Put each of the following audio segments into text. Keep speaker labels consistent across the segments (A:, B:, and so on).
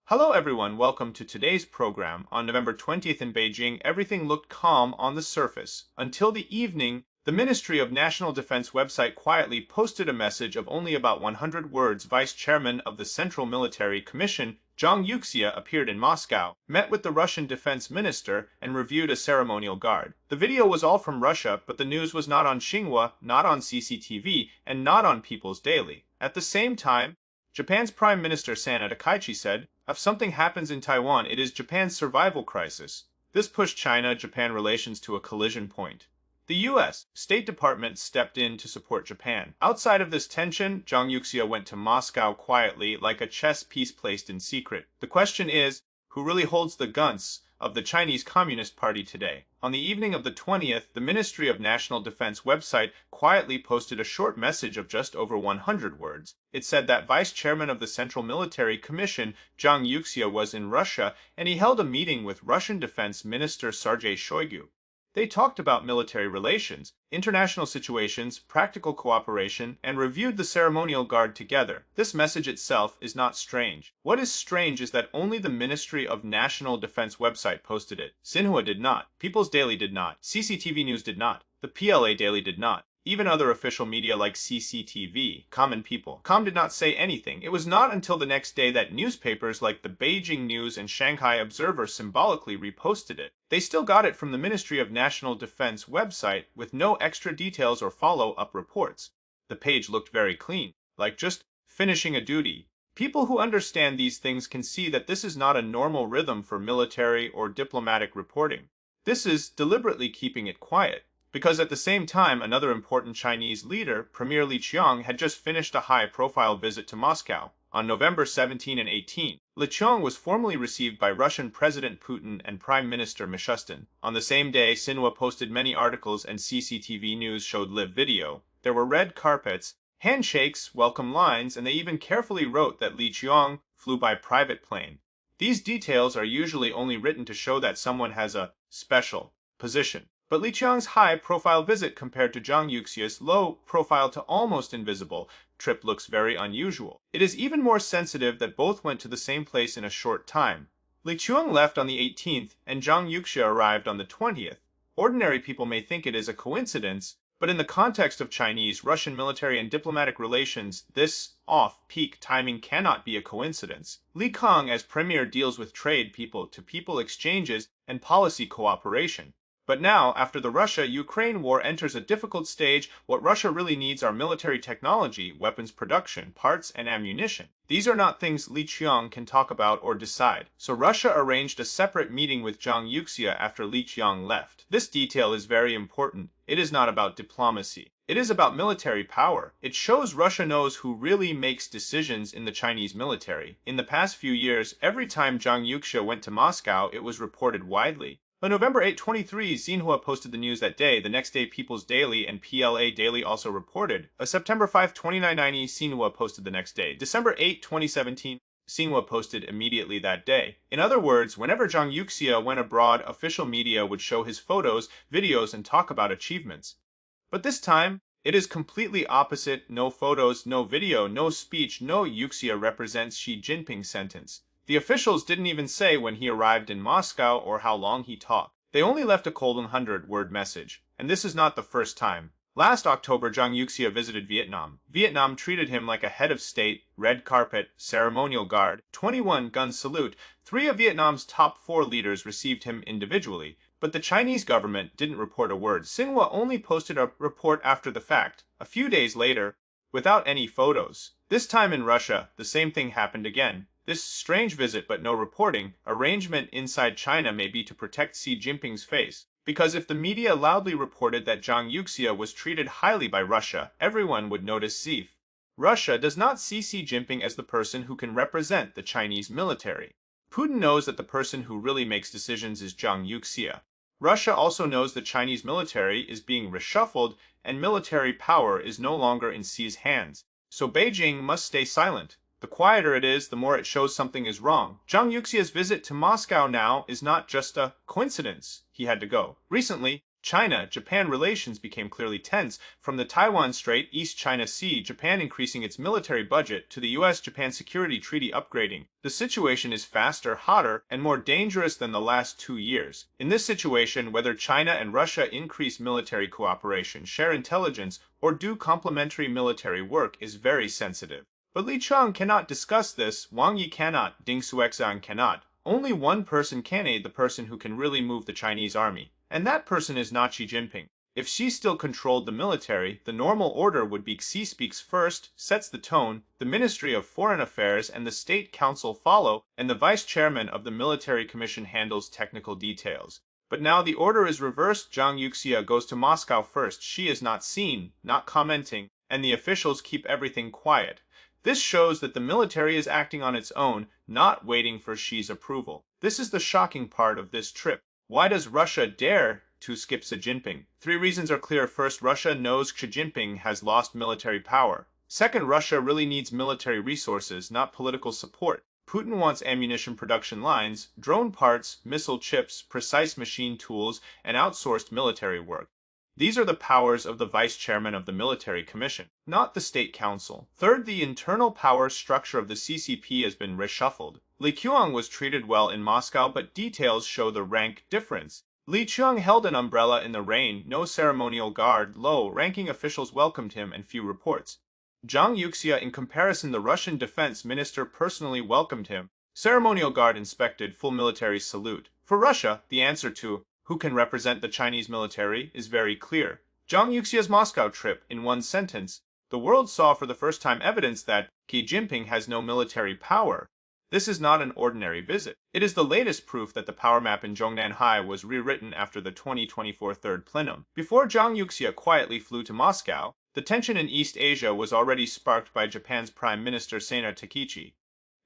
A: Hello everyone, welcome to today's program. On November 20th in Beijing, everything looked calm on the surface. Until the evening, the Ministry of National Defense website quietly posted a message of only about 100 words. Vice Chairman of the Central Military Commission, Zhang Youxia, appeared in Moscow, met with the Russian Defense Minister, and reviewed a ceremonial guard. The video was all from Russia, but the news was not on Xinhua, not on CCTV, and not on People's Daily. At the same time, Japan's Prime Minister Sana Takaichi said, "If something happens in Taiwan, it is Japan's survival crisis." This pushed China-Japan relations to a collision point. The U.S. State Department stepped in to support Japan. Outside of this tension, Zhang Youxia went to Moscow quietly, like a chess piece placed in secret. The question is, who really holds the guns of the Chinese Communist Party today? On the evening of the 20th, the Ministry of National Defense website quietly posted a short message of just over 100 words. It said that Vice Chairman of the Central Military Commission, Zhang Youxia, was in Russia, and he held a meeting with Russian Defense Minister Sergei Shoigu. They talked about military relations, international situations, practical cooperation, and reviewed the ceremonial guard together. This message itself is not strange. What is strange is that only the Ministry of National Defense website posted it. Xinhua did not. People's Daily did not. CCTV News did not. The PLA Daily did not. Even other official media like CCTV, Common People, did not say anything. It was not until the next day that newspapers like the Beijing News and Shanghai Observer symbolically reposted it. They still got it from the Ministry of National Defense website with no extra details or follow-up reports. The page looked very clean, like just finishing a duty. People who understand these things can see that this is not a normal rhythm for military or diplomatic reporting. This is deliberately keeping it quiet. Because at the same time, another important Chinese leader, Premier Li Qiang, had just finished a high-profile visit to Moscow. On November 17 and 18, Li Qiang was formally received by Russian President Putin and Prime Minister Mishustin. On the same day, Xinhua posted many articles and CCTV News showed live video. There were red carpets, handshakes, welcome lines, and they even carefully wrote that Li Qiang flew by private plane. These details are usually only written to show that someone has a special position. But Li Qiang's high-profile visit compared to Zhang Youxia's low-profile to almost invisible trip looks very unusual. It is even more sensitive that both went to the same place in a short time. Li Qiang left on the 18th, and Zhang Youxia arrived on the 20th. Ordinary people may think it is a coincidence, but in the context of Chinese-Russian military and diplomatic relations, this off-peak timing cannot be a coincidence. Li Qiang as premier deals with trade, people-to-people exchanges, and policy cooperation. But now, after the Russia-Ukraine war enters a difficult stage, what Russia really needs are military technology, weapons production, parts, and ammunition. These are not things Li Qiang can talk about or decide. So Russia arranged a separate meeting with Zhang Youxia after Li Qiang left. This detail is very important. It is not about diplomacy. It is about military power. It shows Russia knows who really makes decisions in the Chinese military. In the past few years, every time Zhang Youxia went to Moscow, it was reported widely. On November 8, 2023, Xinhua posted the news that day. The next day, People's Daily and PLA Daily also reported. September 5, 2990, Xinhua posted the next day. December 8, 2017, Xinhua posted immediately that day. In other words, whenever Zhang Youxia went abroad, official media would show his photos, videos, and talk about achievements. But this time, it is completely opposite. No photos, no video, no speech, no Youxia represents Xi Jinping sentence. The officials didn't even say when he arrived in Moscow or how long he talked. They only left a cold 100-word message. And this is not the first time. Last October, Zhang Youxia visited Vietnam. Vietnam treated him like a head of state, red carpet, ceremonial guard, 21-gun salute. 3 of Vietnam's top 4 leaders received him individually. But the Chinese government didn't report a word. Xinhua only posted a report after the fact, a few days later, without any photos. This time in Russia, the same thing happened again. This strange visit but no reporting arrangement inside China may be to protect Xi Jinping's face. Because if the media loudly reported that Zhang Youxia was treated highly by Russia, everyone would notice Xi. Russia does not see Xi Jinping as the person who can represent the Chinese military. Putin knows that the person who really makes decisions is Zhang Youxia. Russia also knows the Chinese military is being reshuffled and military power is no longer in Xi's hands. So Beijing must stay silent. The quieter it is, the more it shows something is wrong. Zhang Youxia's visit to Moscow now is not just a coincidence. He had to go. Recently, China-Japan relations became clearly tense, from the Taiwan Strait, East China Sea, Japan increasing its military budget, to the US-Japan Security Treaty upgrading. The situation is faster, hotter, and more dangerous than the last 2 years. In this situation, whether China and Russia increase military cooperation, share intelligence, or do complementary military work is very sensitive. But Li Qiang cannot discuss this, Wang Yi cannot, Ding Xuexan cannot. Only one person can aid the person who can really move the Chinese army. And that person is not Xi Jinping. If Xi still controlled the military, the normal order would be Xi speaks first, sets the tone, the Ministry of Foreign Affairs and the State Council follow, and the Vice Chairman of the Military Commission handles technical details. But now the order is reversed. Zhang Youxia goes to Moscow first. Xi is not seen, not commenting, and the officials keep everything quiet. This shows that the military is acting on its own, not waiting for Xi's approval. This is the shocking part of this trip. Why does Russia dare to skip Xi Jinping? 3 reasons are clear. First, Russia knows Xi Jinping has lost military power. Second, Russia really needs military resources, not political support. Putin wants ammunition production lines, drone parts, missile chips, precise machine tools, and outsourced military work. These are the powers of the Vice Chairman of the Military Commission, not the State Council. Third, the internal power structure of the CCP has been reshuffled. Li Qiang was treated well in Moscow, but details show the rank difference. Li Qiang held an umbrella in the rain, no ceremonial guard, low-ranking officials welcomed him, and few reports. Zhang Youxia, in comparison, the Russian defense minister personally welcomed him. Ceremonial guard inspected, full military salute. For Russia, the answer to who can represent the Chinese military is very clear. Zhang Yuxia's Moscow trip, in one sentence, the world saw for the first time evidence that Xi Jinping has no military power. This is not an ordinary visit. It is the latest proof that the power map in Zhongnanhai was rewritten after the 2024 Third Plenum. Before Zhang Youxia quietly flew to Moscow, the tension in East Asia was already sparked by Japan's Prime Minister Seina Takichi.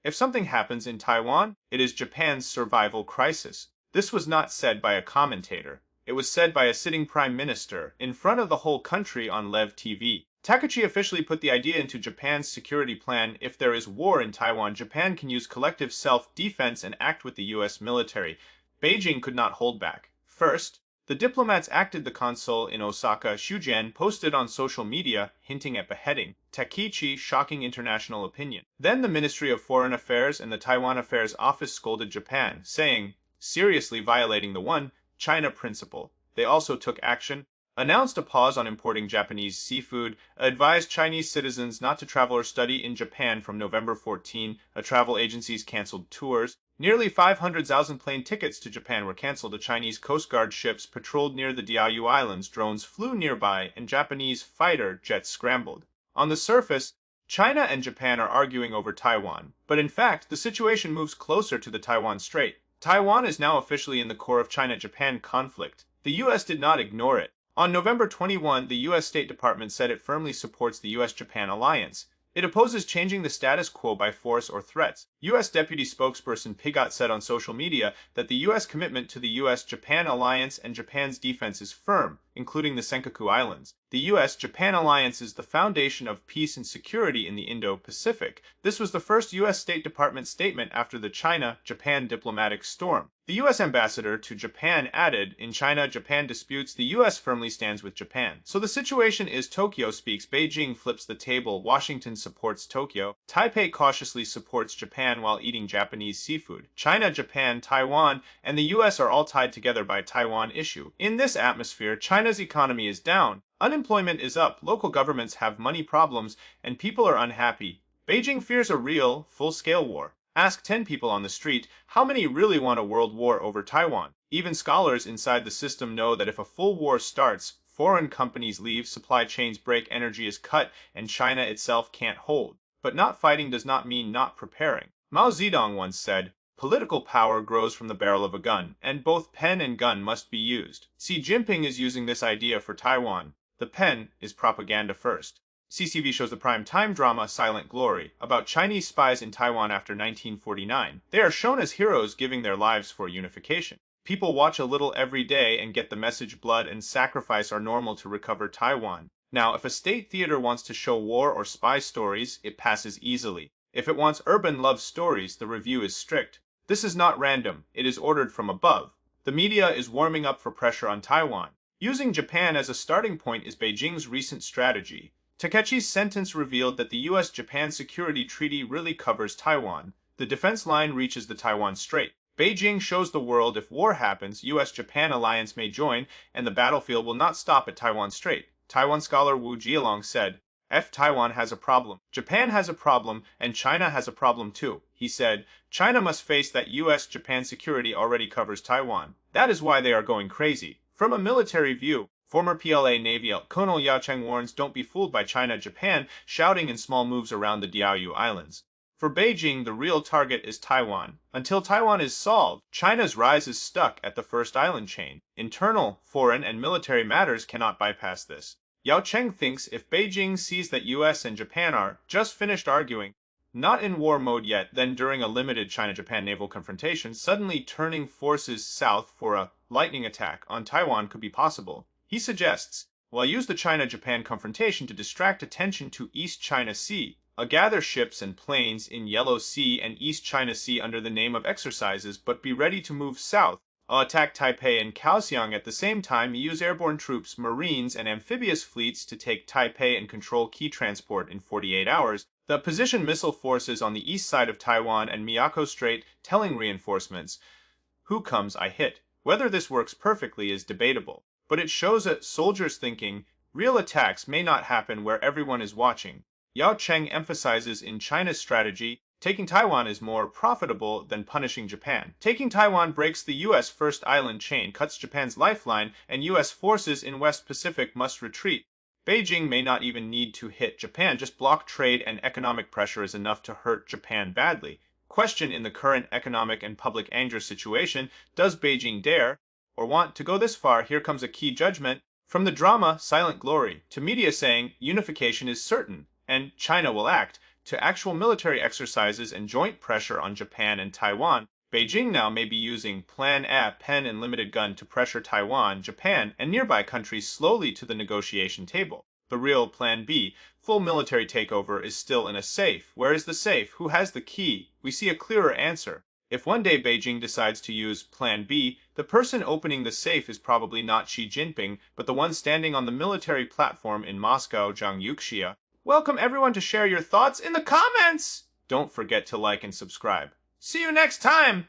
A: If something happens in Taiwan, it is Japan's survival crisis. This was not said by a commentator. It was said by a sitting prime minister, in front of the whole country on Lev TV. Takichi officially put the idea into Japan's security plan. If there is war in Taiwan, Japan can use collective self-defense and act with the US military. Beijing could not hold back. First, the diplomats acted. The consul in Osaka, Shujian, posted on social media, hinting at beheading. Takichi, shocking international opinion. Then the Ministry of Foreign Affairs and the Taiwan Affairs Office scolded Japan, saying, seriously violating the One China principle. They also took action, announced a pause on importing Japanese seafood, advised Chinese citizens not to travel or study in Japan from November 14. Travel agencies canceled tours. Nearly 500,000 plane tickets to Japan were canceled. The Chinese Coast Guard ships patrolled near the Diaoyu Islands, drones flew nearby, and Japanese fighter jets scrambled. On the surface, China and Japan are arguing over Taiwan, but in fact, the situation moves closer to the Taiwan Strait. Taiwan is now officially in the core of China-Japan conflict. The US did not ignore it. On November 21, the US State Department said it firmly supports the US-Japan alliance. It opposes changing the status quo by force or threats. US Deputy Spokesperson Pigot said on social media that the US commitment to the US-Japan alliance and Japan's defense is firm, including the Senkaku Islands. The US-Japan alliance is the foundation of peace and security in the Indo-Pacific. This was the first US State Department statement after the China-Japan diplomatic storm. The US ambassador to Japan added, in China-Japan disputes, the US firmly stands with Japan. So the situation is Tokyo speaks, Beijing flips the table, Washington supports Tokyo, Taipei cautiously supports Japan while eating Japanese seafood. China, Japan, Taiwan, and the US are all tied together by Taiwan issue. In this atmosphere, China's economy is down, unemployment is up, local governments have money problems, and people are unhappy. Beijing fears a real, full-scale war. Ask 10 people on the street, how many really want a world war over Taiwan? Even scholars inside the system know that if a full war starts, foreign companies leave, supply chains break, energy is cut, and China itself can't hold. But not fighting does not mean not preparing. Mao Zedong once said, political power grows from the barrel of a gun, and both pen and gun must be used. Xi Jinping is using this idea for Taiwan. The pen is propaganda first. CCV shows the prime-time drama Silent Glory, about Chinese spies in Taiwan after 1949. They are shown as heroes giving their lives for unification. People watch a little every day and get the message blood and sacrifice are normal to recover Taiwan. Now, if a state theater wants to show war or spy stories, it passes easily. If it wants urban love stories, the review is strict. This is not random, it is ordered from above. The media is warming up for pressure on Taiwan. Using Japan as a starting point is Beijing's recent strategy. Takechi's sentence revealed that the US-Japan Security Treaty really covers Taiwan. The defense line reaches the Taiwan Strait. Beijing shows the world if war happens, US-Japan alliance may join, and the battlefield will not stop at Taiwan Strait. Taiwan scholar Wu Jialong said, "If Taiwan has a problem, Japan has a problem, and China has a problem too." He said, "China must face that US-Japan security already covers Taiwan. That is why they are going crazy." From a military view, former PLA Navy Colonel Yao Cheng warns don't be fooled by China-Japan shouting in small moves around the Diaoyu Islands. For Beijing, the real target is Taiwan. Until Taiwan is solved, China's rise is stuck at the first island chain. Internal, foreign, and military matters cannot bypass this. Yao Cheng thinks if Beijing sees that US and Japan are just finished arguing, not in war mode yet, then during a limited China-Japan naval confrontation, suddenly turning forces south for a lightning attack on Taiwan could be possible. He suggests, "Well, use the China-Japan confrontation to distract attention to East China Sea. Gather ships and planes in Yellow Sea and East China Sea under the name of exercises, but be ready to move south. Attack Taipei and Kaohsiung at the same time. Use airborne troops, marines, and amphibious fleets to take Taipei and control key transport in 48 hours. The position missile forces on the east side of Taiwan and Miyako Strait, telling reinforcements, 'Who comes, I hit.' Whether this works perfectly is debatable, but it shows that soldiers thinking real attacks may not happen where everyone is watching." Yao Cheng emphasizes in China's strategy, taking Taiwan is more profitable than punishing Japan. Taking Taiwan breaks the US first island chain, cuts Japan's lifeline, and US forces in West Pacific must retreat. Beijing may not even need to hit Japan, just block trade and economic pressure is enough to hurt Japan badly. Question in the current economic and public anger situation, does Beijing dare or want to go this far? Here comes a key judgment. From the drama Silent Glory to media saying unification is certain and China will act, to actual military exercises and joint pressure on Japan and Taiwan, Beijing now may be using Plan A, pen and limited gun to pressure Taiwan, Japan, and nearby countries slowly to the negotiation table. The real Plan B, full military takeover, is still in a safe. Where is the safe? Who has the key? We see a clearer answer. If one day Beijing decides to use Plan B, the person opening the safe is probably not Xi Jinping, but the one standing on the military platform in Moscow, Zhang Youxia. Welcome everyone to share your thoughts in the comments! Don't forget to like and subscribe. See you next time!